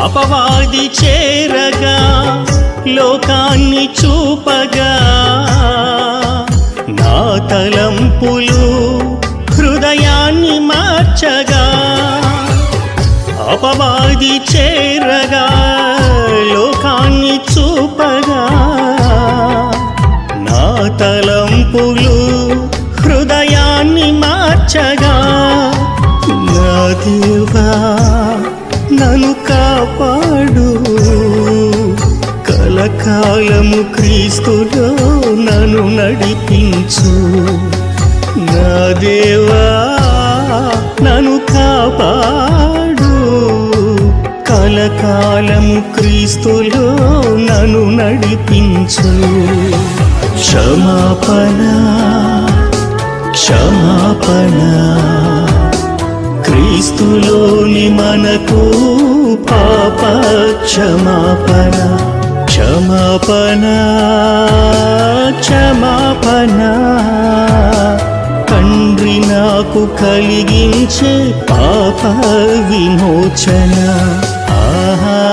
అపవాది చేరగా లోకాన్ని చూపగా నా తలంపులు హృదయాన్ని మార్చగా అపవాది చేరగా లోకాన్ని చూపగా నా తలంపులు హృదయాన్ని మార్చగా నా దేవా నన్ను కాపాడు కలకాలము క్రీస్తులో నన్ను నడిపించు నా దేవా నన్ను కాపాడు కలకాలము క్రీస్తులో నన్ను నడిపించు క్షమాపణ క్షమాపణ క్రీస్తులోని మనకు పాప క్షమాపణ క్షమాపణ క్షమాపణ తండ్రి నాకు కలిగించే పాప విమోచన ఆహా